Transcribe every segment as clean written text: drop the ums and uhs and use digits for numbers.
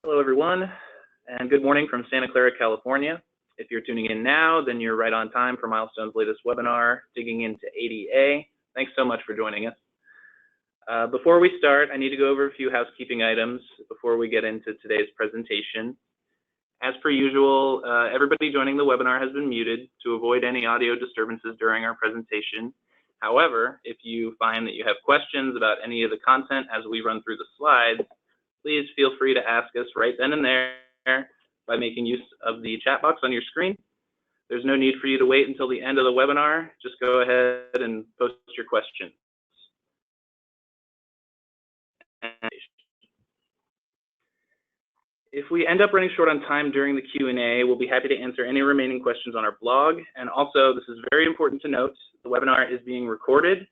Hello, everyone, and good morning from Santa Clara, California. If you're tuning in now, then you're right on time for Milestone's latest webinar, Digging into ADA. Thanks so much for joining us. Before we start, I need to go over a few housekeeping items before we get into today's presentation. As per usual, everybody joining the webinar has been muted to avoid any audio disturbances during our presentation. However, if you find that you have questions about any of the content as we run through the slides, please feel free to ask us right then and there by making use of the chat box on your screen. There's no need for you to wait until the end of the webinar. Just go ahead and post your questions. If we end up running short on time during the Q&A, we'll be happy to answer any remaining questions on our blog. And also, this is very important to note, the webinar is being recorded.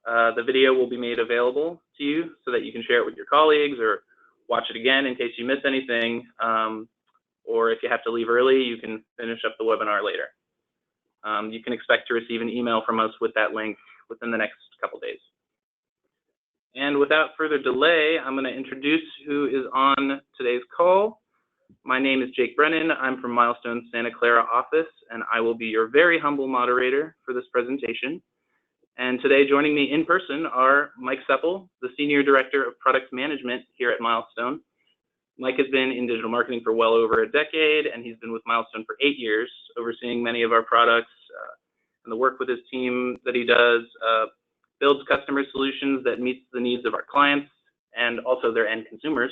The video will be made available to you so that you can share it with your colleagues or watch it again in case you miss anything. Or if you have to leave early, you can finish up the webinar later. You can expect to receive an email from us with that link within the next couple days. And without further delay, I'm going to introduce who is on today's call. My name is Jake Brennan. I'm from Milestone's Santa Clara office, and I will be your very humble moderator for this presentation. And today, joining me in person are Mike Seppel, the Senior Director of Product Management here at Milestone. Mike has been in digital marketing for well over a decade, and he's been with Milestone for 8 years, overseeing many of our products and the work with his team that he does. Builds customer solutions that meets the needs of our clients and also their end consumers.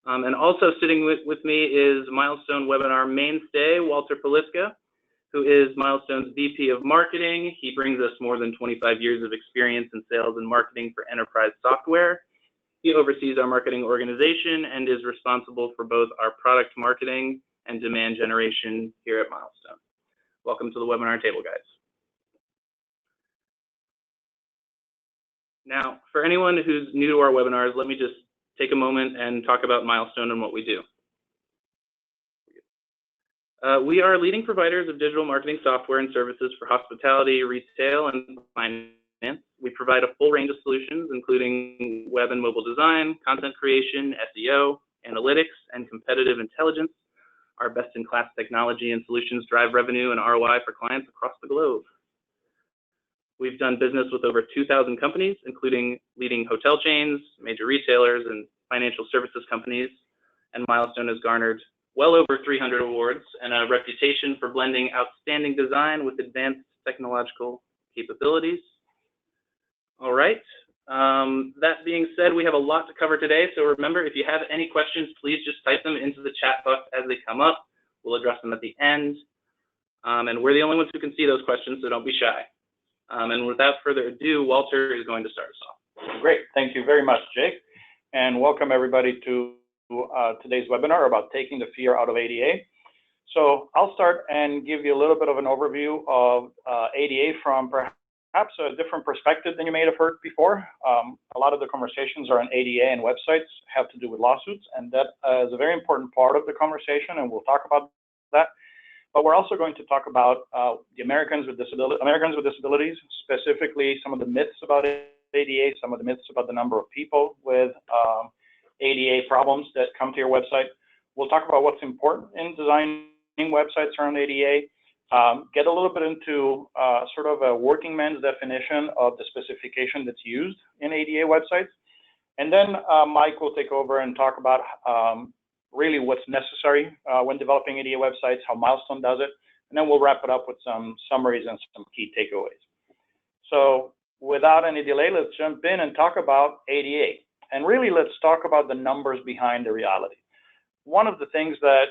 And also sitting with me is Milestone webinar mainstay, Walter Poliska, who is Milestone's VP of Marketing. He brings us more than 25 years of experience in sales and marketing for enterprise software. He oversees our marketing organization and is responsible for both our product marketing and demand generation here at Milestone. Welcome to the webinar table, guys. Now, for anyone who's new to our webinars, let me just take a moment and talk about Milestone and what we do. We are leading providers of digital marketing software and services for hospitality, retail, and finance. We provide a full range of solutions, including web and mobile design, content creation, SEO, analytics, and competitive intelligence. Our best-in-class technology and solutions drive revenue and ROI for clients across the globe. We've done business with over 2,000 companies, including leading hotel chains, major retailers, and financial services companies. And Milestone has garnered well over 300 awards and a reputation for blending outstanding design with advanced technological capabilities. All right. That being said, we have a lot to cover today. So remember, if you have any questions, please just type them into the chat box as they come up. We'll address them at the end. And we're the only ones who can see those questions, so don't be shy. And without further ado, Walter is going to start us off. Great. Thank you very much, Jake. And welcome everybody to today's webinar about taking the fear out of ADA. So I'll start and give you a little bit of an overview of ADA from perhaps a different perspective than you may have heard before. A lot of the conversations around ADA and websites have to do with lawsuits, and that is a very important part of the conversation, and we'll talk about that. But we're also going to talk about the Americans with disabilities, specifically some of the myths about ADA, some of the myths about the number of people with ADA problems that come to your website. We'll talk about what's important in designing websites around ADA, get a little bit into sort of a working man's definition of the specification that's used in ADA websites. And then Mike will take over and talk about really what's necessary when developing ADA websites, how Milestone does it, and then we'll wrap it up with some summaries and some key takeaways. So without any delay, let's jump in and talk about ADA. And really, let's talk about the numbers behind the reality. One of the things that,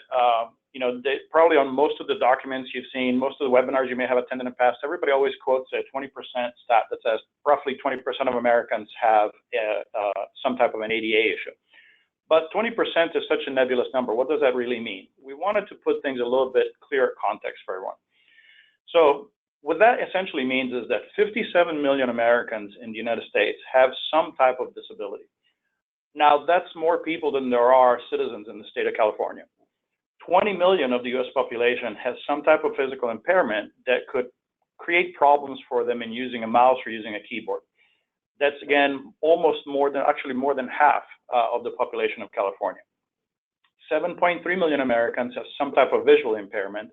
probably on most of the documents you've seen, most of the webinars you may have attended in the past, everybody always quotes a 20% stat that says roughly 20% of Americans have some type of an ADA issue. But 20% is such a nebulous number. What does that really mean? We wanted to put things a little bit clearer context for everyone. So what that essentially means is that 57 million Americans in the United States have some type of disability. Now, that's more people than there are citizens in the state of California. 20 million of the US population has some type of physical impairment that could create problems for them in using a mouse or using a keyboard. That's, again, almost more than half of the population of California. 7.3 million Americans have some type of visual impairment,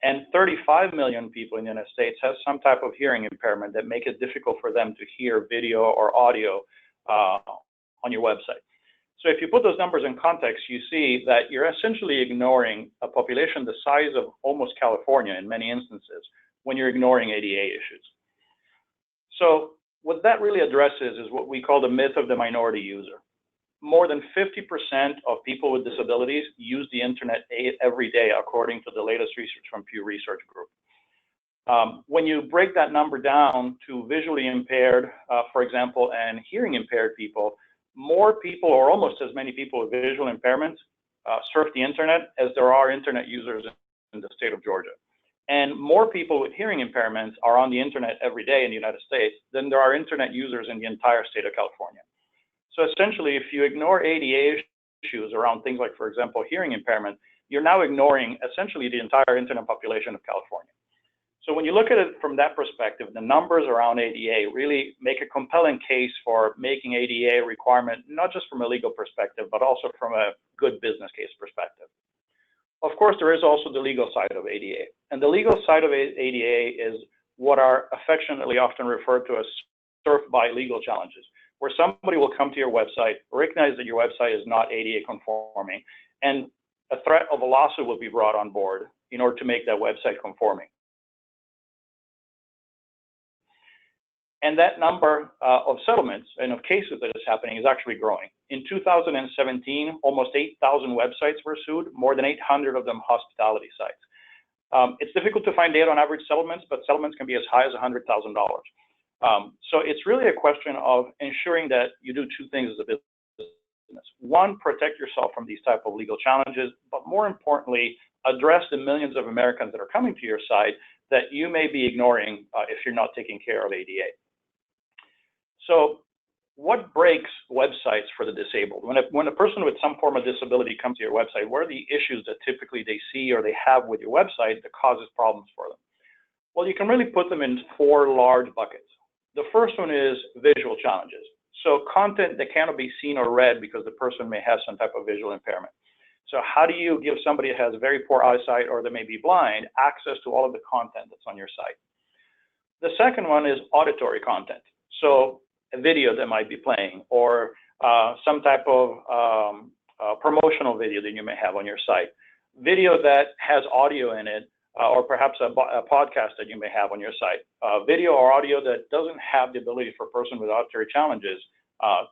and 35 million people in the United States have some type of hearing impairment that make it difficult for them to hear video or audio on your website. So if you put those numbers in context, you see that you're essentially ignoring a population the size of almost California in many instances when you're ignoring ADA issues. So what that really addresses is what we call the myth of the minority user. More than 50% of people with disabilities use the internet every day, according to the latest research from Pew Research Group. When you break that number down to visually impaired, for example, and hearing impaired people, more people, or almost as many people with visual impairments, surf the internet as there are internet users in the state of Georgia. And more people with hearing impairments are on the internet every day in the United States than there are internet users in the entire state of California. So essentially, if you ignore ADA issues around things like, for example, hearing impairment, you're now ignoring essentially the entire internet population of California. So when you look at it from that perspective, the numbers around ADA really make a compelling case for making ADA a requirement, not just from a legal perspective, but also from a good business case perspective. Of course, there is also the legal side of ADA. And the legal side of ADA is what are affectionately often referred to as surf-by legal challenges, where somebody will come to your website, recognize that your website is not ADA conforming, and a threat of a lawsuit will be brought on board in order to make that website conforming. And that number of settlements and of cases that is happening is actually growing. In 2017, almost 8,000 websites were sued, more than 800 of them hospitality sites. It's difficult to find data on average settlements, but settlements can be as high as $100,000. So it's really a question of ensuring that you do two things as a business. One, protect yourself from these type of legal challenges, but more importantly, address the millions of Americans that are coming to your site that you may be ignoring if you're not taking care of ADA. So what breaks websites for the disabled? When a person with some form of disability comes to your website, what are the issues that typically they see or they have with your website that causes problems for them? Well, you can really put them in four large buckets. The first one is visual challenges. So content that cannot be seen or read because the person may have some type of visual impairment. So how do you give somebody who has very poor eyesight or that may be blind access to all of the content that's on your site? The second one is auditory content. So a video that might be playing or some type of promotional video that you may have on your site. Video that has audio in it, or perhaps a podcast that you may have on your site. Video or audio that doesn't have the ability for a person with auditory challenges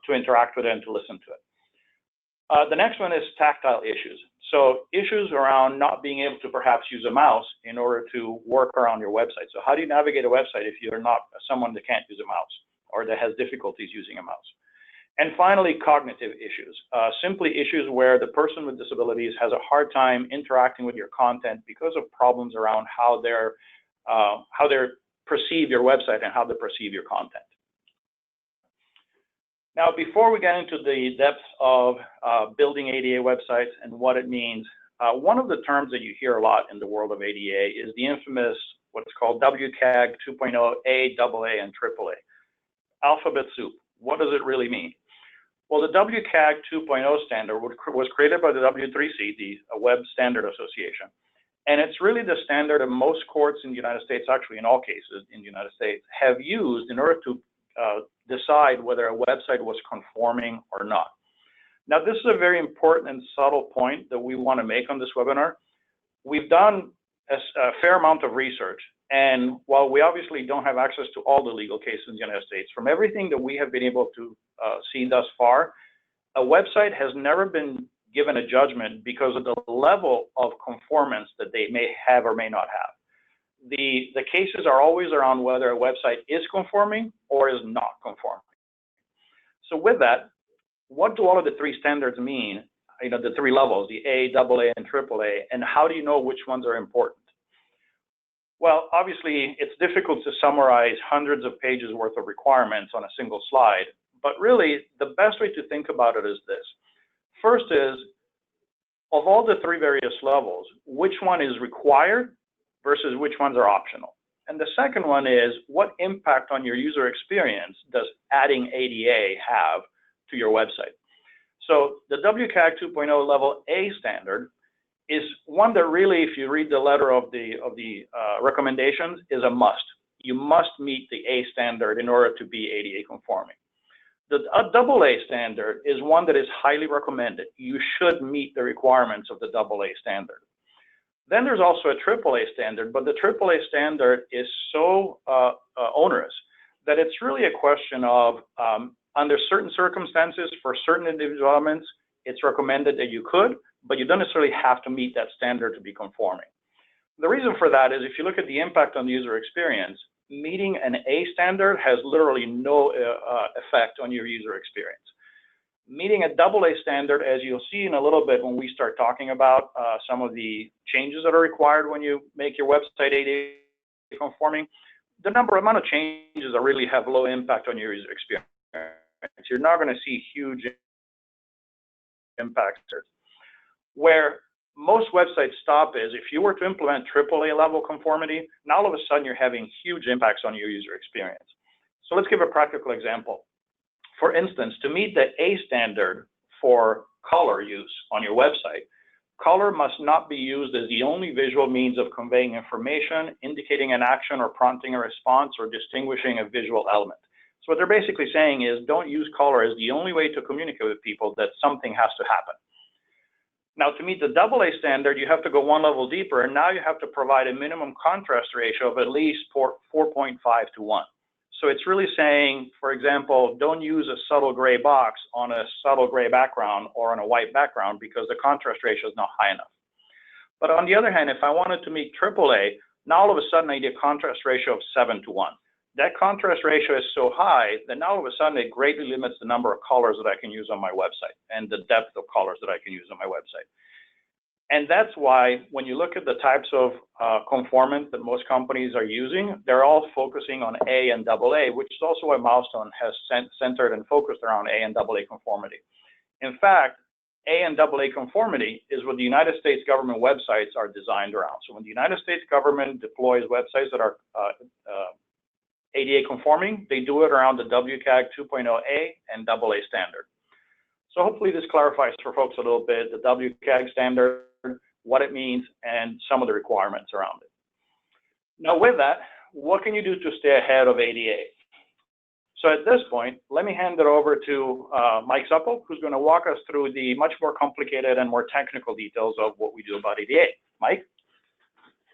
to interact with it and to listen to it. The next one is tactile issues. So issues around not being able to perhaps use a mouse in order to work around your website. So how do you navigate a website if you're not someone that can't use a mouse or that has difficulties using a mouse? And finally, cognitive issues, simply issues where the person with disabilities has a hard time interacting with your content because of problems around how they perceive your website and how they perceive your content. Now, before we get into the depths of building ADA websites and what it means, one of the terms that you hear a lot in the world of ADA is the infamous, what's called WCAG 2.0 A, AA, and AAA. Alphabet soup. What does it really mean? Well, the WCAG 2.0 standard was created by the W3C, the Web Standard Association. And it's really the standard that most courts in the United States, actually in all cases in the United States, have used in order to decide whether a website was conforming or not. Now, this is a very important and subtle point that we want to make on this webinar. We've done a fair amount of research, and while we obviously don't have access to all the legal cases in the United States, from everything that we have been able to see thus far, a website has never been given a judgment because of the level of conformance that they may have or may not have. The cases are always around whether a website is conforming or is not conforming. So with that, what do all of the three standards mean? You know, the three levels, the A, AA, and AAA, and how do you know which ones are important? Well, obviously, it's difficult to summarize hundreds of pages worth of requirements on a single slide, but really, the best way to think about it is this. First is, of all the three various levels, which one is required versus which ones are optional? And the second one is, what impact on your user experience does adding ADA have to your website? So the WCAG 2.0 level A standard is one that really, if you read the letter of the recommendations, is a must. You must meet the A standard in order to be ADA conforming. The AA standard is one that is highly recommended. You should meet the requirements of the AA standard. Then there's also a AAA standard, but the AAA standard is so onerous that it's really a question of under certain circumstances, for certain individual elements, it's recommended that you could, but you don't necessarily have to meet that standard to be conforming. The reason for that is if you look at the impact on the user experience, meeting an A standard has literally no effect on your user experience. Meeting a AA standard, as you'll see in a little bit when we start talking about some of the changes that are required when you make your website ADA conforming, the amount of changes that really have low impact on your user experience. You're not going to see huge impacts. Where most websites stop is if you were to implement AAA level conformity, now all of a sudden you're having huge impacts on your user experience. So let's give a practical example. For instance, to meet the A standard for color use on your website, color must not be used as the only visual means of conveying information, indicating an action or prompting a response, or distinguishing a visual element. So what they're basically saying is don't use color as the only way to communicate with people that something has to happen. Now, to meet the AA standard, you have to go one level deeper, and now you have to provide a minimum contrast ratio of at least 4.5 to 1. So it's really saying, for example, don't use a subtle gray box on a subtle gray background or on a white background because the contrast ratio is not high enough. But on the other hand, if I wanted to meet AAA, now all of a sudden I need a contrast ratio of 7 to 1. That contrast ratio is so high that now all of a sudden it greatly limits the number of colors that I can use on my website and the depth of colors that I can use on my website. And that's why when you look at the types of conformance that most companies are using, they're all focusing on A and AA, which is also why Milestone has centered and focused around A and AA conformity. In fact, A and AA conformity is what the United States government websites are designed around. So when the United States government deploys websites that are ADA conforming, they do it around the WCAG 2.0A and AA standard. So hopefully this clarifies for folks a little bit the WCAG standard, what it means, and some of the requirements around it. Now with that, what can you do to stay ahead of ADA? So at this point, let me hand it over to Mike Supple, who's going to walk us through the much more complicated and more technical details of what we do about ADA. Mike?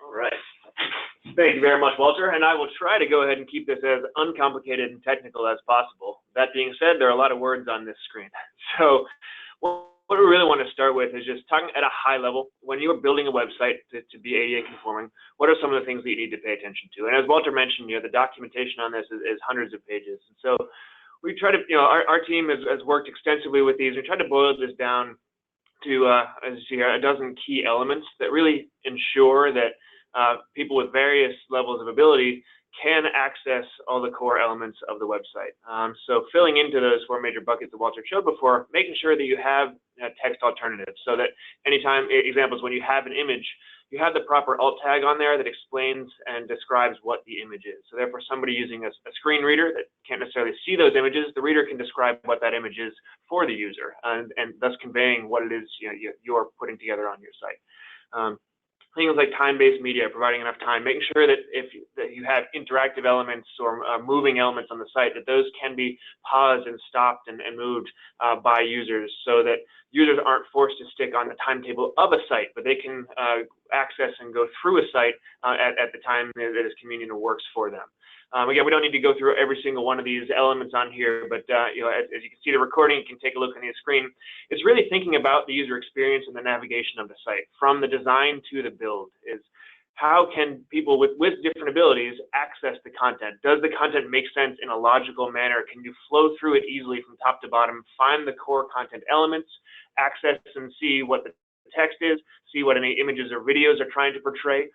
All right. Thank you very much, Walter, and I will try to go ahead and keep this as uncomplicated and technical as possible. That being said, there are a lot of words on this screen. So what we really want to start with is just talking at a high level. When you are building a website to be ADA conforming, what are some of the things that you need to pay attention to? And as Walter mentioned, the documentation on this is hundreds of pages. And so we try to, our team has worked extensively with these. We try to boil this down to, as you see here, a dozen key elements that really ensure that people with various levels of ability can access all the core elements of the website. So filling into those four major buckets that Walter showed before, making sure that you have text alternatives so that anytime, examples, when you have an image, you have the proper alt tag on there that explains and describes what the image is. So therefore, somebody using a screen reader that can't necessarily see those images, the reader can describe what that image is for the user, and thus conveying what it is you're putting together on your site. Things like time-based media, providing enough time, making sure that if you have interactive elements or moving elements on the site, that those can be paused and stopped and moved by users, so that users aren't forced to stick on the timetable of a site, but they can access and go through a site at the time that is convenient or works for them. Again, we don't need to go through every single one of these elements on here, but as you can see the recording, you can take a look on the screen. It's really thinking about the user experience and the navigation of the site, from the design to the build. Is how can people with different abilities access the content? Does the content make sense in a logical manner? Can you flow through it easily from top to bottom, find the core content elements, access and see what the text is, see what any images or videos are trying to portray,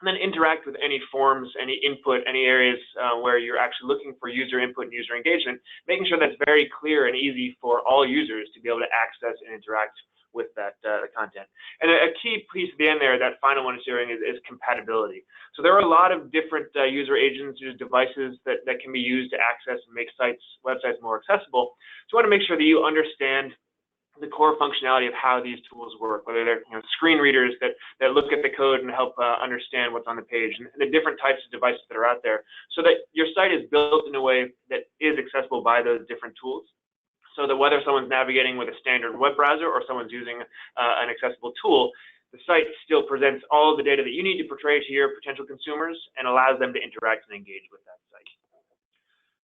and then interact with any forms, any input, any areas where you're actually looking for user input and user engagement, making sure that's very clear and easy for all users to be able to access and interact with that content. And a key piece at the end there, that final one is sharing, is compatibility. So there are a lot of different user agents, devices that can be used to access and make websites more accessible. So you want to make sure that you understand the core functionality of how these tools work, whether they're screen readers that look at the code and help understand what's on the page, and the different types of devices that are out there, so that your site is built in a way that is accessible by those different tools, so that whether someone's navigating with a standard web browser or someone's using an accessible tool, the site still presents all of the data that you need to portray to your potential consumers and allows them to interact and engage with that site.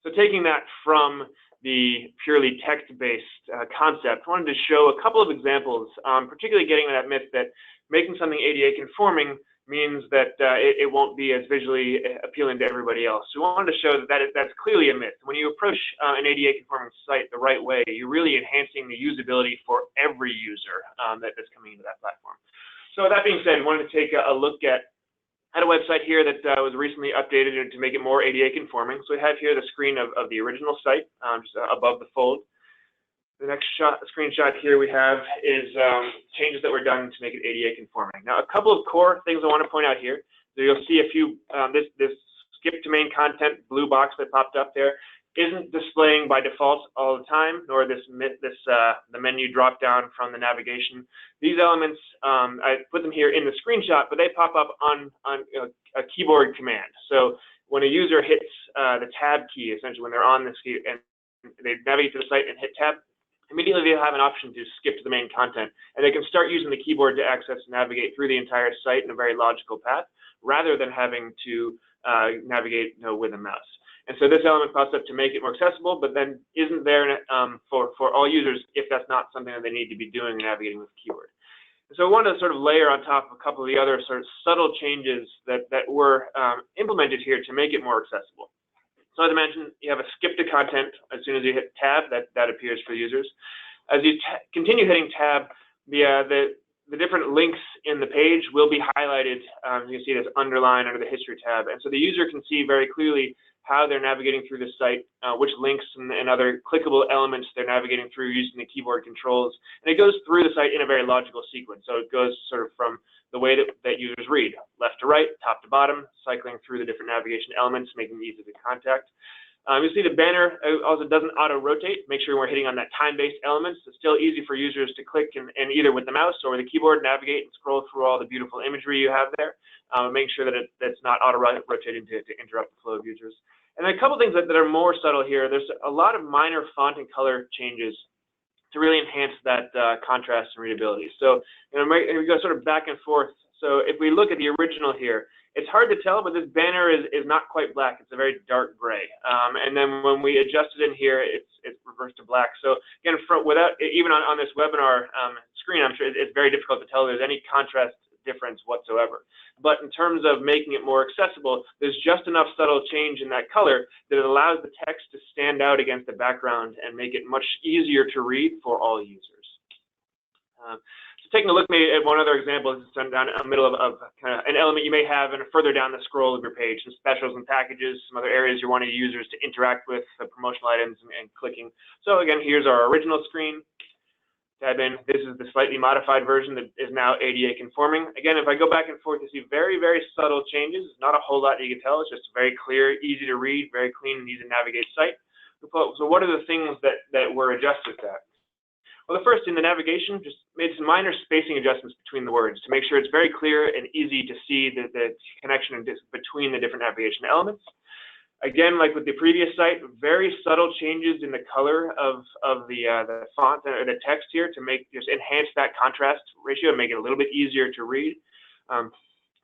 So taking that from the purely text-based concept, I wanted to show a couple of examples, particularly getting to that myth that making something ADA conforming means that it won't be as visually appealing to everybody else. So we wanted to show that that's clearly a myth. When you approach an ADA conforming site the right way, you're really enhancing the usability for every user that's coming into that platform. So with that being said, I wanted to take a look at a website here that was recently updated to make it more ADA conforming. So we have here the screen of the original site, just above the fold. The next screenshot here we have is changes that were done to make it ADA conforming. Now, a couple of core things I want to point out here. So you'll see a few, this skip to main content blue box that popped up there isn't displaying by default all the time, nor the menu drop down from the navigation. These elements, I put them here in the screenshot, but they pop up on a keyboard command. So when a user hits the tab key, essentially when they're on this key and they navigate to the site and hit tab, immediately they'll have an option to skip to the main content, and they can start using the keyboard to access and navigate through the entire site in a very logical path, rather than having to navigate with a mouse. And so this element pops up to make it more accessible, but then isn't there for all users if that's not something that they need to be doing and navigating with the keyboard. And so I wanted to sort of layer on top of a couple of the other sort of subtle changes that were implemented here to make it more accessible. So as I mentioned, you have a skip to content. As soon as you hit tab, that appears for users. As you continue hitting tab, the different links in the page will be highlighted. You can see this underline under the history tab. And so the user can see very clearly how they're navigating through the site, which links and other clickable elements they're navigating through using the keyboard controls. And it goes through the site in a very logical sequence. So it goes sort of from the way that users read, left to right, top to bottom, cycling through the different navigation elements, making it easy to contact. You'll see the banner also doesn't auto-rotate. Make sure we're hitting on that time-based element. So it's still easy for users to click and either with the mouse or with the keyboard navigate and scroll through all the beautiful imagery you have there. Make sure that it's not auto-rotating to interrupt the flow of users. And then a couple things that are more subtle here. There's a lot of minor font and color changes to really enhance that contrast and readability. So we go sort of back and forth. So if we look at the original here, it's hard to tell, but this banner is not quite black. It's a very dark gray. And then when we adjust it in here, it's reversed to black. So again, without even on this webinar screen, I'm sure it's very difficult to tell there's any contrast difference whatsoever. But in terms of making it more accessible, there's just enough subtle change in that color that it allows the text to stand out against the background and make it much easier to read for all users. Taking a look maybe at one other example, this is down in the middle of kind of an element you may have and further down the scroll of your page, some specials and packages, some other areas you're wanting users to interact with, the promotional items and clicking. So again, here's our original screen. Tab in. This is the slightly modified version that is now ADA conforming. Again, if I go back and forth, you see very, very subtle changes. Not a whole lot you can tell. It's just very clear, easy to read, very clean and easy to navigate site. So what are the things that were adjusted to that? Well, the first in the navigation, just made some minor spacing adjustments between the words to make sure it's very clear and easy to see the connection between the different navigation elements. Again, like with the previous site, very subtle changes in the color of the font or the text here to just enhance that contrast ratio and make it a little bit easier to read.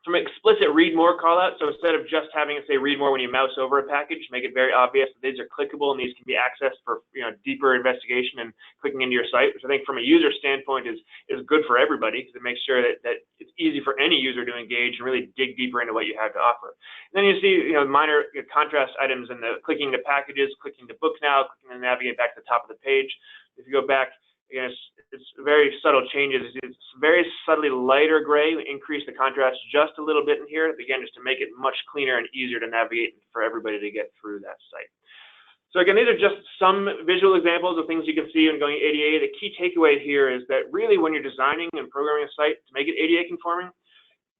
Some explicit read more call out. So instead of just having it say read more when you mouse over a package, make it very obvious that these are clickable and these can be accessed for deeper investigation and clicking into your site, which I think from a user standpoint is good for everybody because it makes sure that it's easy for any user to engage and really dig deeper into what you have to offer. And then you see minor contrast items in the clicking to packages, clicking to book now, clicking to navigate back to the top of the page. If you go back, again, it's very subtle changes. It's very subtly lighter gray. We increase the contrast just a little bit in here, again, just to make it much cleaner and easier to navigate for everybody to get through that site. So again, these are just some visual examples of things you can see when going ADA. The key takeaway here is that really when you're designing and programming a site to make it ADA conforming,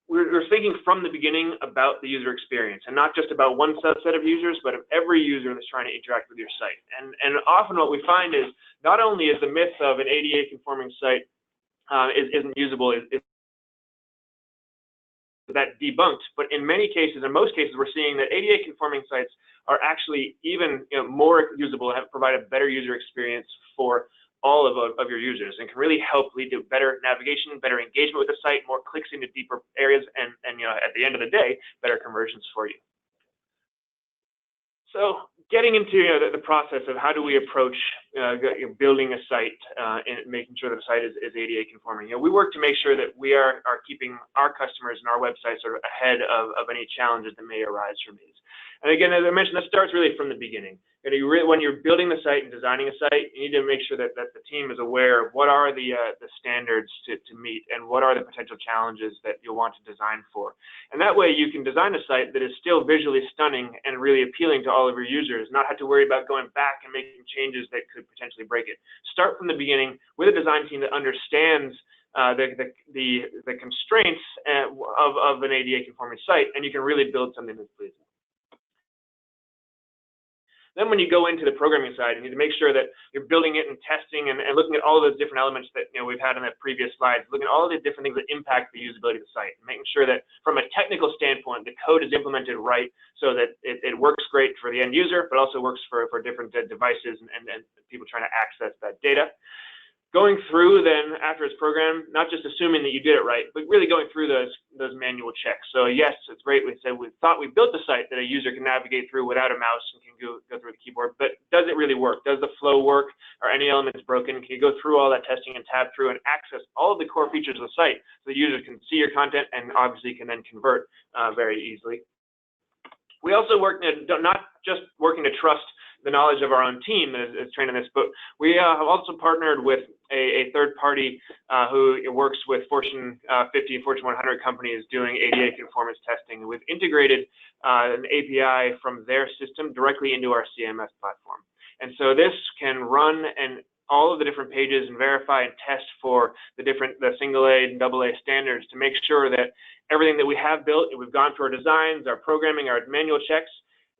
we're thinking from the beginning about the user experience, and not just about one subset of users, but of every user that's trying to interact with your site. And often what we find is not only is the myth of an ADA conforming site isn't usable, is that debunked, but in many cases, in most cases, we're seeing that ADA conforming sites are actually even more usable, have provide a better user experience for all of your users, and can really help lead to better navigation, better engagement with the site, more clicks into deeper areas, and at the end of the day, better conversions for you. So getting into the process of how do we approach building a site and making sure that the site is ADA conforming. We work to make sure that we are keeping our customers and our websites sort of ahead of any challenges that may arise from these. And again, as I mentioned, that starts really from the beginning. When you're building the site and designing a site, you need to make sure that the team is aware of what are the standards to meet, and what are the potential challenges that you'll want to design for. And that way you can design a site that is still visually stunning and really appealing to all of your users, not have to worry about going back and making changes that could potentially break it. Start from the beginning with a design team that understands the constraints of an ADA conforming site, and you can really build something that's pleasing. Then when you go into the programming side, you need to make sure that you're building it and testing and looking at all of those different elements that we've had in the previous slides, looking at all of the different things that impact the usability of the site, and making sure that from a technical standpoint, the code is implemented right so that it works great for the end user, but also works for different devices and people trying to access that data. Going through then after it's programmed, not just assuming that you did it right, but really going through those manual checks. So yes, it's great. We said we thought we built a site that a user can navigate through without a mouse and can go through the keyboard, but does it really work? Does the flow work? Are any elements broken? Can you go through all that testing and tab through and access all of the core features of the site so the user can see your content and obviously can then convert very easily? We also work not just working to trust the knowledge of our own team that is trained in this, but we have also partnered with a third party who works with Fortune 50 and Fortune 100 companies doing ADA conformance testing. We've integrated an API from their system directly into our CMS platform. And so this can run all of the different pages and verify and test for the single A and double A standards to make sure that everything that we have built, we've gone through our designs, our programming, our manual checks,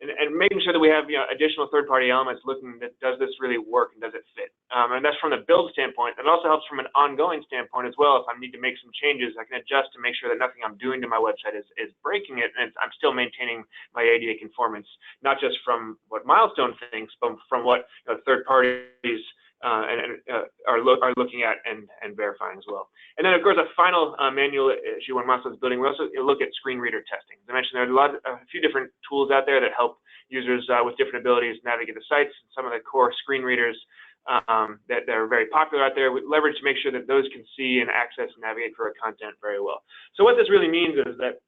and making sure that we have additional third-party elements looking at does this really work and does it fit. And that's from the build standpoint. It also helps from an ongoing standpoint as well. If I need to make some changes, I can adjust to make sure that nothing I'm doing to my website is breaking it, and I'm still maintaining my ADA conformance, not just from what Milestone thinks, but from what third parties are looking at and verifying as well. And then, of course, a final manual issue when Milestone is building, we also look at screen reader testing. As I mentioned, there's a few different tools out there that help users with different abilities navigate the sites. Some of the core screen readers that are very popular out there, we leverage to make sure that those can see and access and navigate through our content very well. So what this really means is that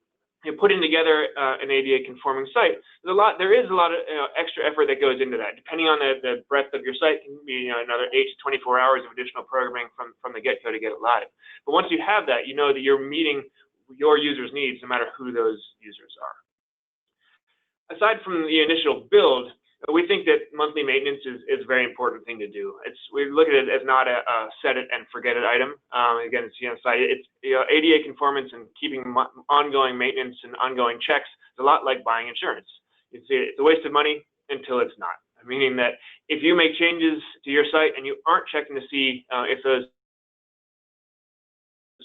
putting together an ADA conforming site, there is a lot of extra effort that goes into that. Depending on the breadth of your site, can be another 8 to 24 hours of additional programming from the get-go to get it live. But once you have that, you know that you're meeting your users' needs no matter who those users are. Aside from the initial build, we think that monthly maintenance is a very important thing to do. We look at it as not a set it and forget it item. Again, it's ADA conformance and keeping ongoing maintenance and ongoing checks is a lot like buying insurance. It's a waste of money until it's not. Meaning that if you make changes to your site and you aren't checking to see if those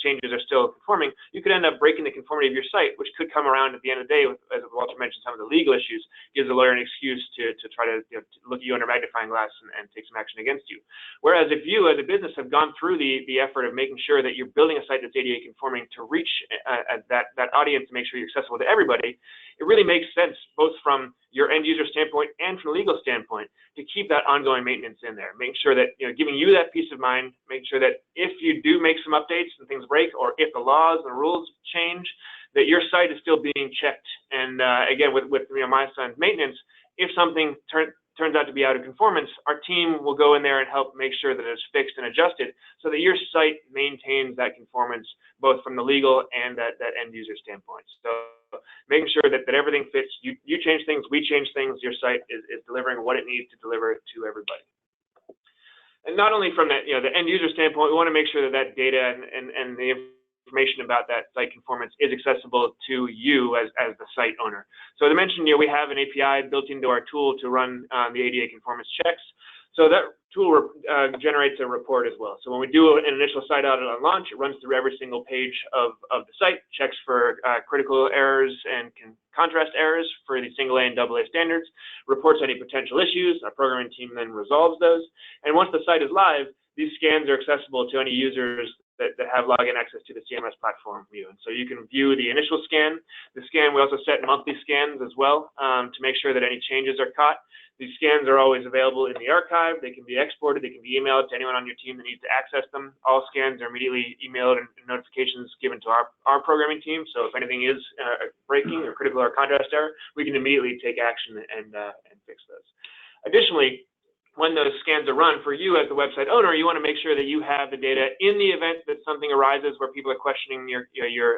changes are still conforming, you could end up breaking the conformity of your site, which could come around at the end of the day, as Walter mentioned, some of the legal issues, gives a lawyer an excuse to try to look at you under a magnifying glass and take some action against you. Whereas if you, as a business, have gone through the effort of making sure that you're building a site that's ADA conforming to reach that audience and make sure you're accessible to everybody, it really makes sense, both from your end user standpoint and from a legal standpoint, to keep that ongoing maintenance in there, making sure that giving you that peace of mind, making sure that if you do make some updates and things break, or if the laws and rules change, that your site is still being checked. And again, with my son's maintenance, if something turns out to be out of conformance, our team will go in there and help make sure that it's fixed and adjusted so that your site maintains that conformance, both from the legal and that end user standpoint. So making sure that everything fits, you change things, we change things, your site is delivering what it needs to deliver to everybody. And not only from that, the end user standpoint, we want to make sure that data and the information about that site conformance is accessible to you as the site owner. So as I mentioned, we have an API built into our tool to run the ADA conformance checks. So that tool generates a report as well. So when we do an initial site audit on launch, it runs through every single page of the site, checks for critical errors and contrast errors for the single A and double A standards, reports any potential issues. Our programming team then resolves those. And once the site is live, these scans are accessible to any users that have login access to the CMS platform view. And so you can view the initial scan. The scan, we also set monthly scans as well to make sure that any changes are caught. These scans are always available in the archive. They can be exported. They can be emailed to anyone on your team that needs to access them. All scans are immediately emailed and notifications given to our programming team. So if anything is breaking or critical or contrast error, we can immediately take action and fix those. Additionally, when those scans are run, for you as the website owner, you want to make sure that you have the data in the event that something arises where people are questioning your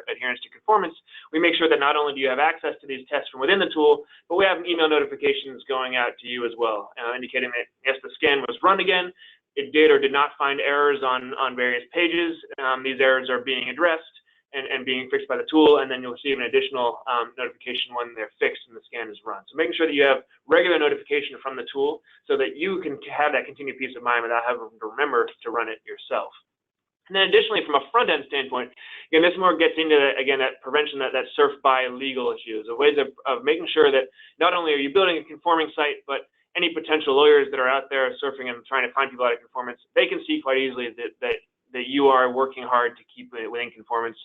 adherence to conformance. We make sure that not only do you have access to these tests from within the tool, but we have email notifications going out to you as well, indicating that, yes, the scan was run again. It did or did not find errors on various pages. These errors are being addressed and being fixed by the tool, and then you'll receive an additional notification when they're fixed and the scan is run. So making sure that you have regular notification from the tool so that you can have that continued peace of mind without having to remember to run it yourself. And then additionally, from a front-end standpoint, again, this more gets into, again, that prevention, that surf by legal issues, the ways of making sure that not only are you building a conforming site, but any potential lawyers that are out there surfing and trying to find people out of conformance, they can see quite easily that you are working hard to keep it within conformance.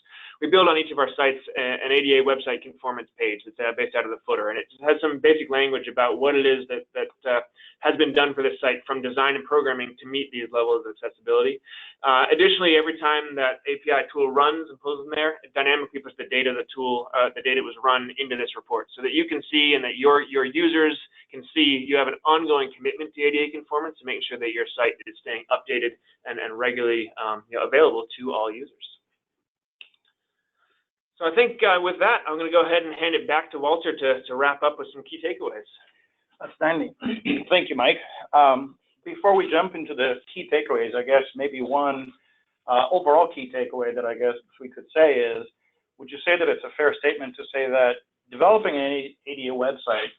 We build on each of our sites an ADA website conformance page that's based out of the footer, and it has some basic language about what it is that has been done for this site from design and programming to meet these levels of accessibility. Additionally, every time that API tool runs and pulls in there, it dynamically puts the data of the tool, the data was run into this report so that you can see and that your users can see you have an ongoing commitment to ADA conformance to make sure that your site is staying updated and regularly available to all users. So I think with that, I'm going to go ahead and hand it back to Walter to wrap up with some key takeaways. Outstanding. Thank you, Mike. Before we jump into the key takeaways, I guess maybe one overall key takeaway that I guess we could say is, would you say that it's a fair statement to say that developing an ADA website,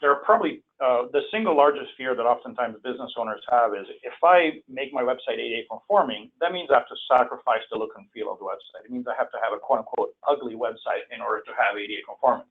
there are probably the single largest fear that oftentimes business owners have is, if I make my website ADA conforming, that means I have to sacrifice the look and feel of the website. It means I have to have a quote unquote ugly website in order to have ADA conformance.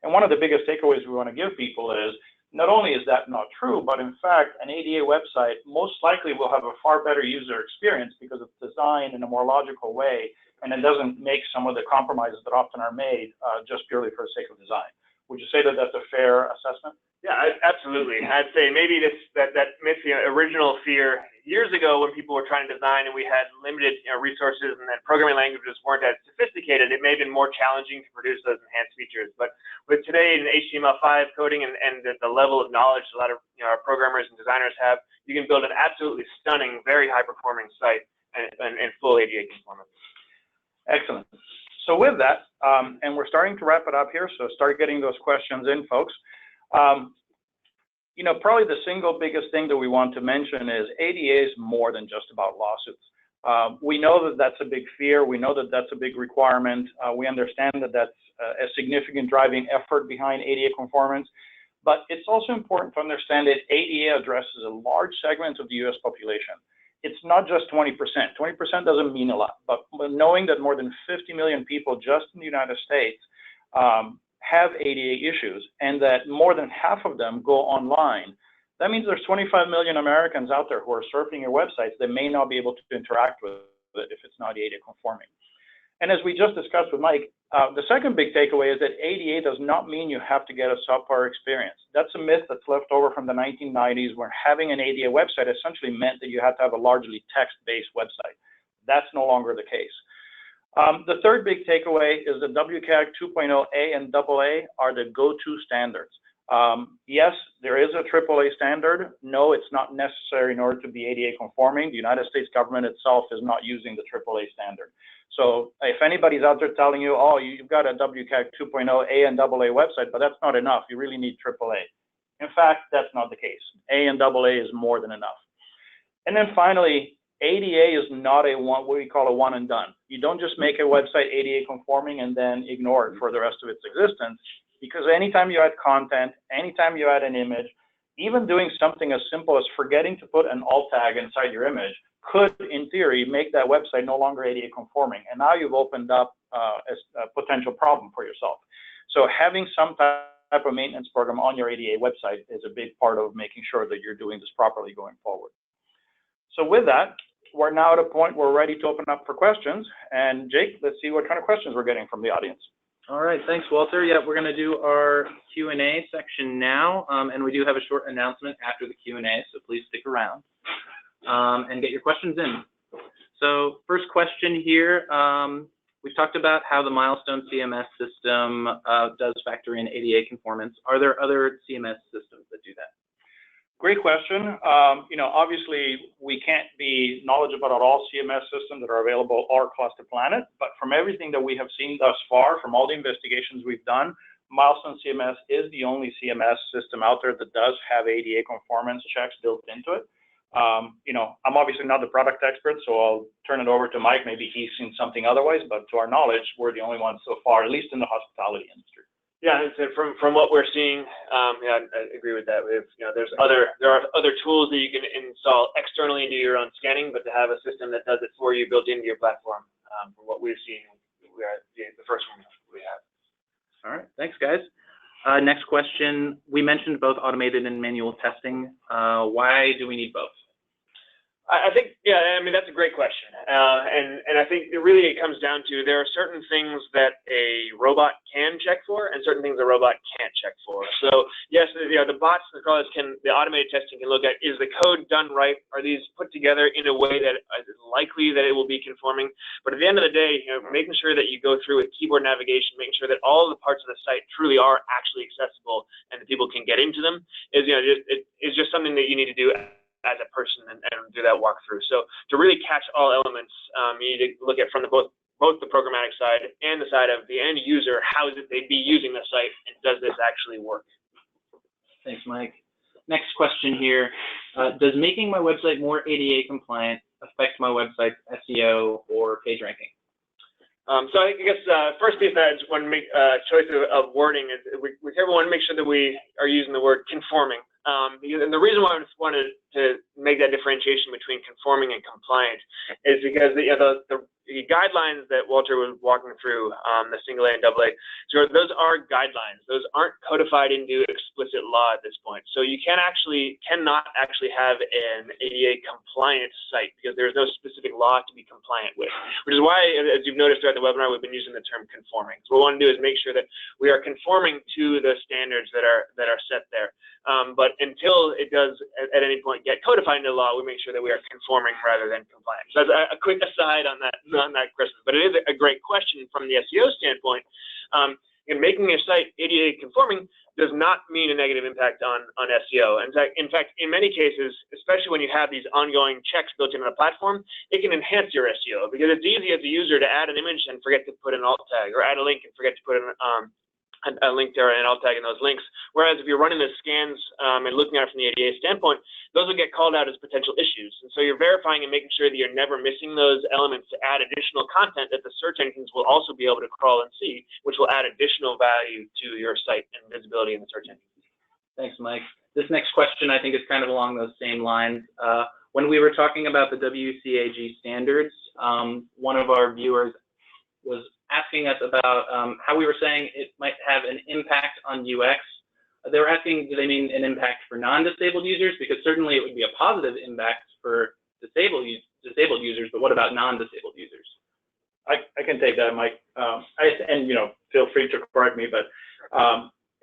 And one of the biggest takeaways we want to give people is, not only is that not true, but in fact, an ADA website most likely will have a far better user experience because it's designed in a more logical way, and it doesn't make some of the compromises that often are made just purely for the sake of design. Would you say that that's a fair assessment? Yeah, absolutely. I'd say maybe that myth, the original fear years ago when people were trying to design and we had limited resources and then programming languages weren't as sophisticated, it may have been more challenging to produce those enhanced features. But with today in HTML5 coding and the level of knowledge a lot of our programmers and designers have, you can build an absolutely stunning, very high-performing site and full ADA conformance. Excellent. So with that, and we're starting to wrap it up here, so start getting those questions in, folks. Probably the single biggest thing that we want to mention is ADA is more than just about lawsuits. We know that that's a big fear. We know that that's a big requirement. We understand that that's a significant driving effort behind ADA conformance. But it's also important to understand that ADA addresses a large segment of the US population. It's not just 20%. 20% doesn't mean a lot, but knowing that more than 50 million people just in the United States have ADA issues, and that more than half of them go online, that means there's 25 million Americans out there who are surfing your websites that may not be able to interact with it if it's not ADA conforming. And as we just discussed with Mike, the second big takeaway is that ADA does not mean you have to get a subpar experience. That's a myth that's left over from the 1990s, where having an ADA website essentially meant that you had to have a largely text-based website. That's no longer the case. The third big takeaway is that WCAG 2.0A and AA are the go-to standards. Yes, there is a AAA standard. No, it's not necessary in order to be ADA conforming. The United States government itself is not using the AAA standard. So if anybody's out there telling you, oh, you've got a WCAG 2.0A and AA website, but that's not enough, you really need AAA. In fact, that's not the case. A and AA is more than enough. And then finally, ADA is not what we call a one and done. You don't just make a website ADA conforming and then ignore it for the rest of its existence, because anytime you add content, anytime you add an image, even doing something as simple as forgetting to put an alt tag inside your image could, in theory, make that website no longer ADA conforming. And now you've opened up a potential problem for yourself. So having some type of maintenance program on your ADA website is a big part of making sure that you're doing this properly going forward. So with that, we're now at a point where we're ready to open up for questions. And Jake, let's see what kind of questions we're getting from the audience. All right, thanks, Walter. Yeah, we're going to do our Q&A section now, and we do have a short announcement after the Q&A, so please stick around and get your questions in. So first question here, we've talked about how the Milestone CMS system does factor in ADA conformance. Are there other CMS systems that do that? Great question. Obviously, we can't be knowledgeable about all CMS systems that are available all across the planet, but from everything that we have seen thus far, from all the investigations we've done, Milestone CMS is the only CMS system out there that does have ADA conformance checks built into it. I'm obviously not the product expert, so I'll turn it over to Mike. Maybe he's seen something otherwise, but to our knowledge, we're the only ones so far, at least in the hospitality industry. Yeah, from what we're seeing, yeah, I agree with that. There are other tools that you can install externally and do your own scanning, but to have a system that does it for you built into your platform, from what we've seen, we are the first one we have. All right, thanks, guys. Next question. We mentioned both automated and manual testing. Why do we need both? I think, yeah, I mean, that's a great question. And I think it comes down to there are certain things that a robot can check for and certain things a robot can't check for. So yes, the bots, the automated testing can look at, is the code done right? Are these put together in a way that is likely that it will be conforming? But at the end of the day, making sure that you go through with keyboard navigation, making sure that all of the parts of the site truly are actually accessible and that people can get into them is, is just something that you need to do as a person and do that walkthrough. So to really catch all elements, you need to look at from both the programmatic side and the side of the end user. How is it they'd be using the site, and does this actually work? Thanks, Mike. Next question here. Does making my website more ADA compliant affect my website's SEO or page ranking? So I guess first piece that I just want to make choice of wording is we want to make sure that we are using the word conforming. And the reason why I just wanted to make that differentiation between conforming and compliant is because the guidelines that Walter was walking through, the single A and double A, so those are guidelines. Those aren't codified into explicit law at this point. So you cannot actually have an ADA compliant site because there's no specific law to be compliant with, which is why, as you've noticed throughout the webinar, we've been using the term conforming. So what we want to do is make sure that we are conforming to the standards that are set there. But until it does at any point get codified into law, we make sure that we are conforming rather than compliant. So that's a quick aside on that, Christmas. But it is a great question from the SEO standpoint. Making your site ADA conforming does not mean a negative impact on SEO. In fact, in many cases, especially when you have these ongoing checks built into the platform, it can enhance your SEO because it's easy as a user to add an image and forget to put an alt tag, or add a link and forget to put a link there and an alt tag in those links. Whereas if you're running the scans and looking at it from the ADA standpoint, those will get called out as potential issues. And so you're verifying and making sure that you're never missing those elements to add additional content that the search engines will also be able to crawl and see, which will add additional value to your site and visibility in the search engines. Thanks, Mike. This next question I think is kind of along those same lines. When we were talking about the WCAG standards, one of our viewers was asking us about how we were saying it might have an impact on UX. They were asking, do they mean an impact for non-disabled users? Because certainly it would be a positive impact for disabled users, but what about non-disabled users? I can take that, Mike. Feel free to correct me, but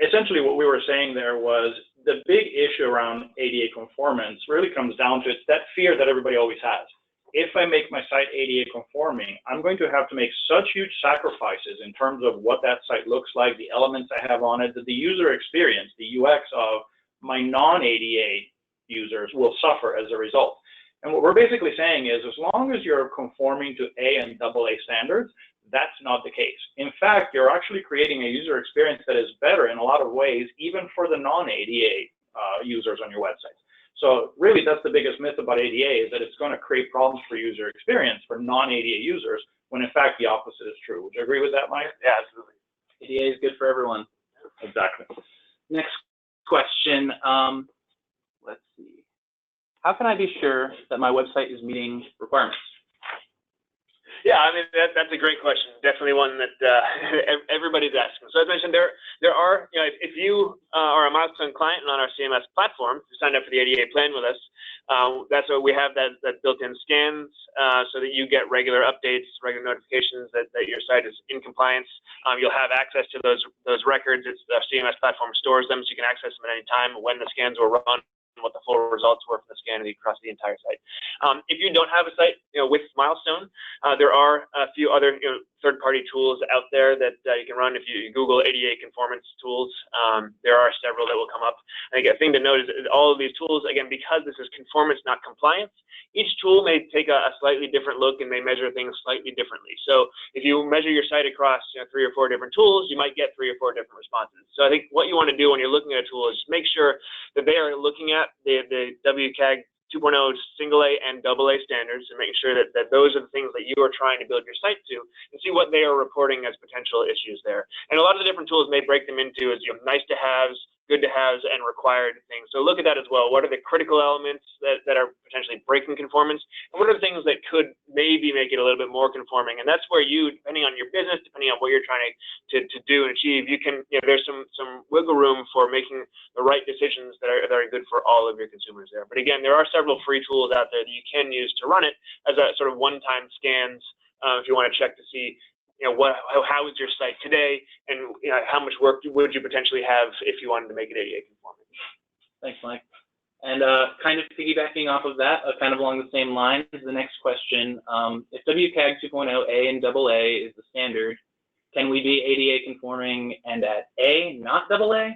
essentially what we were saying there was the big issue around ADA conformance really comes down to it's that fear that everybody always has. If I make my site ADA conforming, I'm going to have to make such huge sacrifices in terms of what that site looks like, the elements I have on it, that the user experience, the UX of my non-ADA users will suffer as a result. And what we're basically saying is as long as you're conforming to A and AA standards, that's not the case. In fact, you're actually creating a user experience that is better in a lot of ways, even for the non-ADA users on your website. So really, that's the biggest myth about ADA, is that it's going to create problems for user experience for non-ADA users, when in fact the opposite is true. Would you agree with that, Mike? Yeah, absolutely. ADA is good for everyone. Exactly. Next question. Let's see. How can I be sure that my website is meeting requirements? Yeah, I mean, that's a great question. Definitely one that everybody's asking. So as mentioned, there are, if you are a Milestone client and on our CMS platform, you signed up for the ADA plan with us, that's what we have, that built-in scans so that you get regular updates, regular notifications that your site is in compliance. You'll have access to those records. Our CMS platform stores them, so you can access them at any time when the scans were run, what the full results were from the scan across the entire site. If you don't have a site, with Milestone, there are a few other third-party tools out there that you can run. If you Google ADA Conformance tools, there are several that will come up. I think a thing to note is all of these tools, again, because this is conformance, not compliance, each tool may take a slightly different look and may measure things slightly differently. So if you measure your site across 3 or 4 different tools, you might get 3 or 4 different responses. So I think what you want to do when you're looking at a tool is make sure that they are looking at the WCAG 2.0 single A and double A standards, and making sure that those are the things that you are trying to build your site to, and see what they are reporting as potential issues there. And a lot of the different tools may break them into as nice to haves, good to haves, and required things. So look at that as well. What are the critical elements that are potentially breaking conformance, and what are the things that could maybe make it a little bit more conforming? And that's where you, depending on your business, depending on what you're trying to do and achieve, you can, there's some wiggle room for making the right decisions that are good for all of your consumers there. But again, there are several free tools out there that you can use to run it as a sort of one-time scans if you want to check to see how is your site today, and how much work would you potentially have if you wanted to make it ADA conforming. Thanks, Mike. And kind of piggybacking off of that, kind of along the same lines, the next question, if WCAG 2.0 A and AA is the standard, can we be ADA conforming and at A, not AA?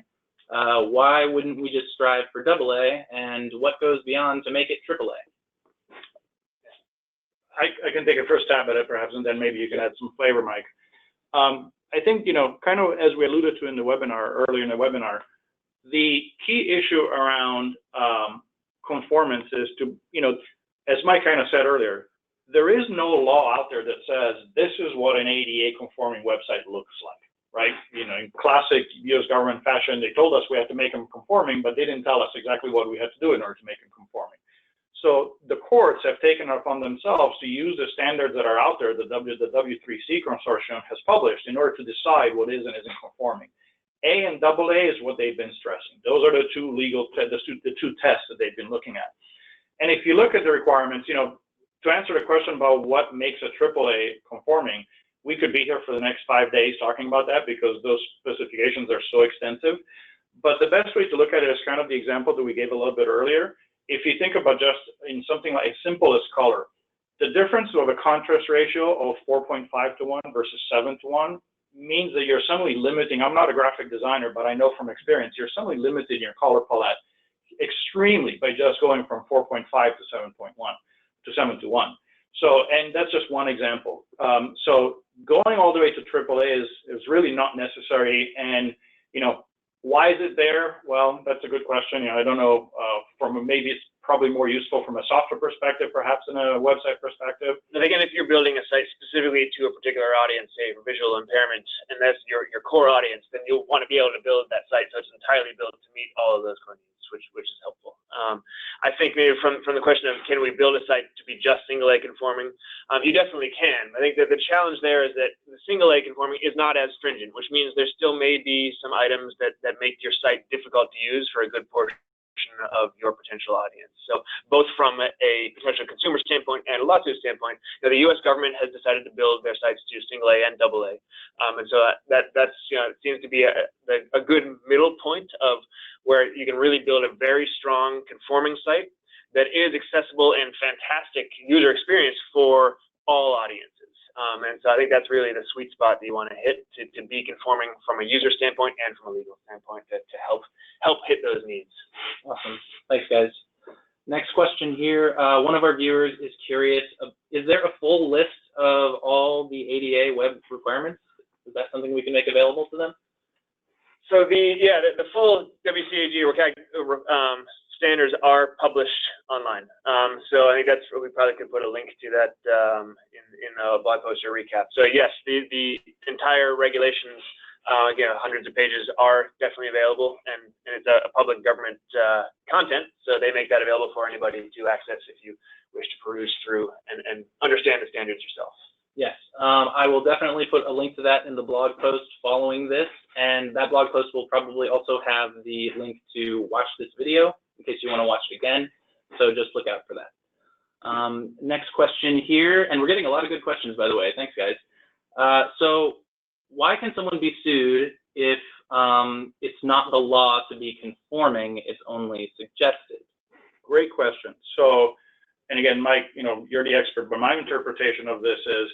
Why wouldn't we just strive for AA, and what goes beyond to make it AAA? I can take a first stab at it, perhaps, and then maybe you can add some flavor, Mike. I think, kind of as we alluded to in the webinar, earlier in the webinar, the key issue around conformance is to, as Mike kind of said earlier, there is no law out there that says this is what an ADA conforming website looks like, right? In classic US government fashion, they told us we had to make them conforming, but they didn't tell us exactly what we had to do in order to make them conforming. So the courts have taken it upon themselves to use the standards that are out there, the W3C consortium has published, in order to decide what is and isn't conforming. A and AA is what they've been stressing. Those are the two tests that they've been looking at. And if you look at the requirements, to answer the question about what makes a AAA conforming, we could be here for the next 5 days talking about that, because those specifications are so extensive. But the best way to look at it is kind of the example that we gave a little bit earlier. If you think about just in something like as simple as color, the difference of a contrast ratio of 4.5 to 1 versus 7 to 1 means that you're suddenly limiting. I'm not a graphic designer, but I know from experience, you're suddenly limiting your color palette extremely by just going from 4.5 to 7.1 to 7 to 1. So, and that's just one example. So going all the way to AAA is really not necessary. And, why is it there? Well, that's a good question. I don't know. Maybe it's probably more useful from a software perspective, perhaps than a website perspective. And again, if you're building a site specifically to a particular audience, say for visual impairment, and that's your core audience, then you'll want to be able to build that site so it's entirely built to meet all of those core needs, which is helpful. I think maybe from the question of can we build a site to be just single A conforming, you definitely can. I think that the challenge there is that the single A conforming is not as stringent, which means there still may be some items that make your site difficult to use for a good portion of your potential audience. So both from a potential consumer standpoint and a lawsuit standpoint, the U.S. government has decided to build their sites to single A and AA. And so that's it seems to be a good middle point of where you can really build a very strong conforming site that is accessible and fantastic user experience for all audiences. And so I think that's really the sweet spot that you want to hit to be conforming from a user standpoint and from a legal standpoint to help hit those needs. Awesome. Thanks, guys. Next question here. One of our viewers is curious, is there a full list of all the ADA web requirements? Is that something we can make available to them? So the full WCAG standards are published online. So I think that's we probably could put a link to that in a blog post or recap. So yes, the entire regulations, again, hundreds of pages, are definitely available, and it's a public government content, so they make that available for anybody to access if you wish to peruse through and understand the standards yourself. Yes, I will definitely put a link to that in the blog post following this, and that blog post will probably also have the link to watch this video in case you want to watch it again, so just look out for that. Next question here, and we're getting a lot of good questions, by the way. Thanks, guys. So why can someone be sued if it's not the law to be conforming, it's only suggested? Great question. So, and again, Mike, you're the expert, but my interpretation of this is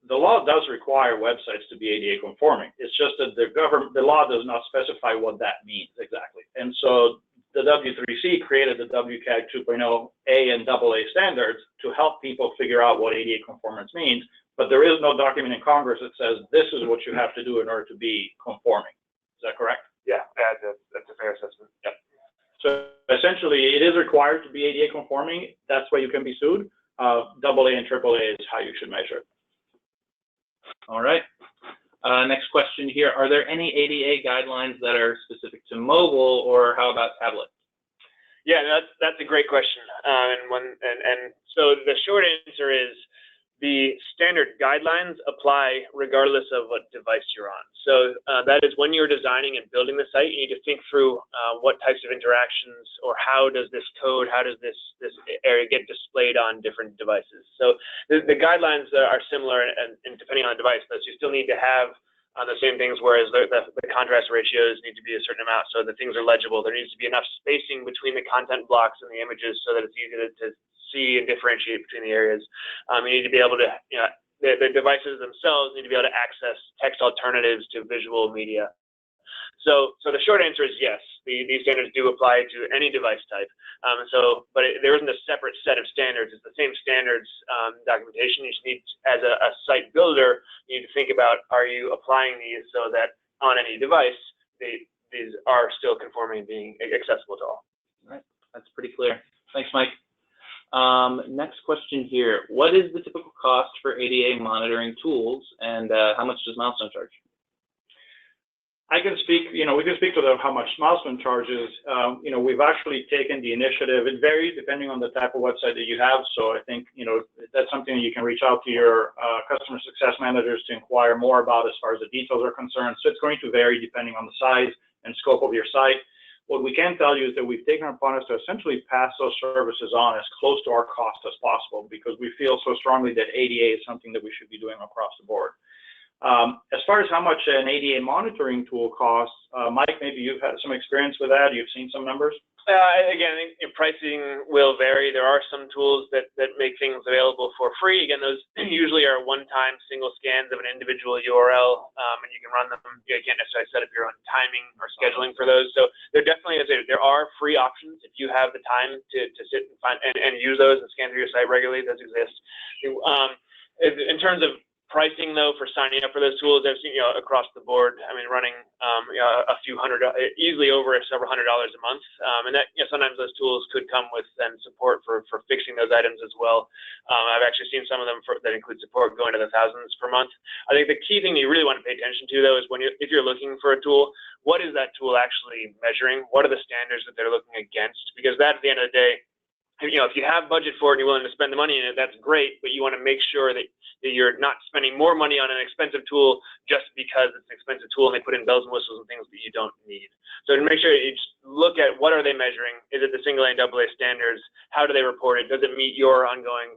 the law does require websites to be ADA conforming. It's just that the law does not specify what that means exactly. And so the W3C created the WCAG 2.0 A and AA standards to help people figure out what ADA conformance means, but there is no document in Congress that says this is what you have to do in order to be conforming. Is that correct? Yeah, that's a fair assessment. Yep. So essentially, it is required to be ADA conforming. That's why you can be sued. AA and AAA is how you should measure it. All right. Next question here. Are there any ADA guidelines that are specific to mobile, or how about tablet? Yeah, that's a great question. And so the short answer is the standard guidelines apply regardless of what device you're on. So that is when you're designing and building the site, you need to think through what types of interactions, or how does this code, how does this area get displayed on different devices. So the guidelines are similar, and depending on the device, but you still need to have the same things, whereas the contrast ratios need to be a certain amount so that things are legible. There needs to be enough spacing between the content blocks and the images so that it's easy to see and differentiate between the areas. You need to be able to, the devices themselves need to be able to access text alternatives to visual media. So the short answer is yes, these standards do apply to any device type. But there isn't a separate set of standards. It's the same standards documentation. You just need, as a site builder, you need to think about, are you applying these so that on any device, these are still conforming and being accessible to all. All right, that's pretty clear. Thanks, Mike. Next question here. What is the typical cost for ADA monitoring tools, and how much does Milestone charge? I can speak, we can speak to how much Milestone charges. We've actually taken the initiative. It varies depending on the type of website that you have. So I think, that's something that you can reach out to your customer success managers to inquire more about as far as the details are concerned. So it's going to vary depending on the size and scope of your site. What we can tell you is that we've taken it upon us to essentially pass those services on as close to our cost as possible, because we feel so strongly that ADA is something that we should be doing across the board. As far as how much an ADA monitoring tool costs, Mike, maybe you've had some experience with that. You've seen some numbers? Again, I think pricing will vary. There are some tools that make things available for free. Again, those usually are one-time single scans of an individual URL, and you can run them. You can't necessarily set up your own timing or scheduling for those. So there definitely is. There are free options if you have the time to sit and find and use those and scan through your site regularly. Those exist. In terms of pricing, though, for signing up for those tools, I've seen, across the board, I mean, running a few hundred, easily over several $100s a month. And that, sometimes those tools could come with then support for fixing those items as well. I've actually seen some of them that include support going to the thousands per month. I think the key thing you really want to pay attention to, though, is if you're looking for a tool, what is that tool actually measuring? What are the standards that they're looking against? Because that, at the end of the day, if you have budget for it and you're willing to spend the money in it, that's great, but you want to make sure that you're not spending more money on an expensive tool just because it's an expensive tool and they put in bells and whistles and things that you don't need. So to make sure you just look at what are they measuring? Is it the single A and AA standards? How do they report it? Does it meet your ongoing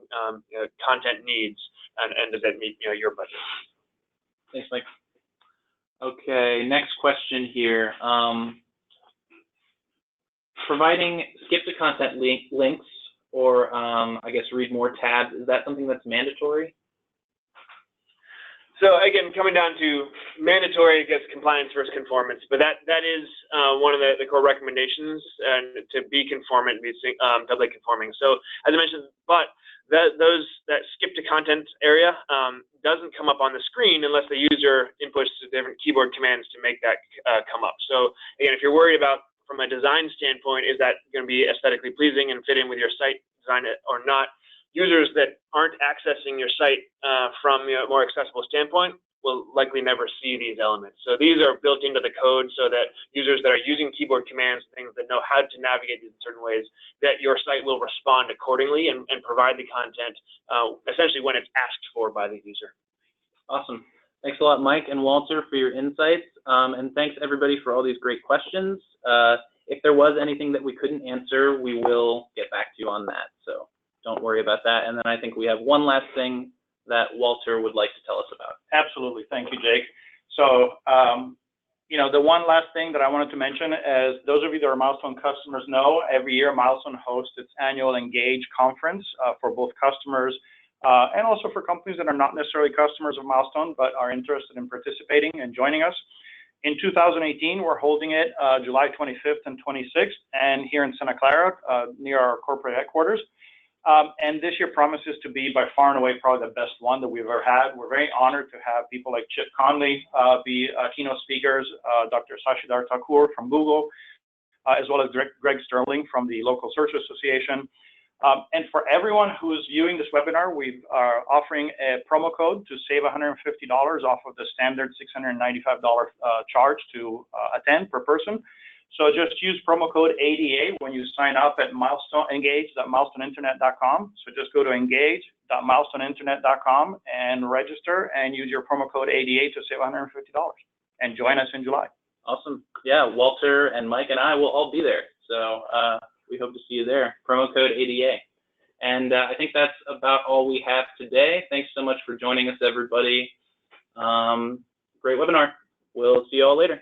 content needs? And does it meet your budget? Thanks, Mike. Okay, next question here. Providing skip to content links, or I guess read more tabs, is that something that's mandatory? So again, coming down to mandatory, I guess, compliance versus conformance, but that is one of the core recommendations, and to be conformant, be doubly conforming. So as I mentioned, but that skip to content area doesn't come up on the screen unless the user inputs different keyboard commands to make that come up. So again, if you're worried about from a design standpoint, is that going to be aesthetically pleasing and fit in with your site design or not? Users that aren't accessing your site from a more accessible standpoint will likely never see these elements. So these are built into the code so that users that are using keyboard commands, things that know how to navigate in certain ways, that your site will respond accordingly and provide the content essentially when it's asked for by the user. Awesome. Thanks a lot, Mike and Walter, for your insights. And thanks, everybody, for all these great questions. If there was anything that we couldn't answer, we will get back to you on that. So don't worry about that. And then I think we have one last thing that Walter would like to tell us about. Absolutely. Thank you, Jake. So, you know, the one last thing that I wanted to mention, as those of you that are Milestone customers know, every year Milestone hosts its annual Engage conference for both customers and also for companies that are not necessarily customers of Milestone, but are interested in participating and joining us. In 2018, we're holding it July 25th and 26th, and here in Santa Clara, near our corporate headquarters. And this year promises to be by far and away probably the best one that we've ever had. We're very honored to have people like Chip Conley be keynote speakers, Dr. Sashidhar Thakur from Google, as well as Greg Sterling from the local search association. And for everyone who's viewing this webinar, we are offering a promo code to save $150 off of the standard $695 charge to attend per person. So just use promo code ADA when you sign up at engage.milestoneinternet.com. So just go to engage.milestoneinternet.com and register and use your promo code ADA to save $150 and join us in July. Awesome. Yeah, Walter and Mike and I will all be there. So we hope to see you there. Promo code ADA. And I think that's about all we have today. Thanks so much for joining us, everybody. Great webinar. We'll see you all later.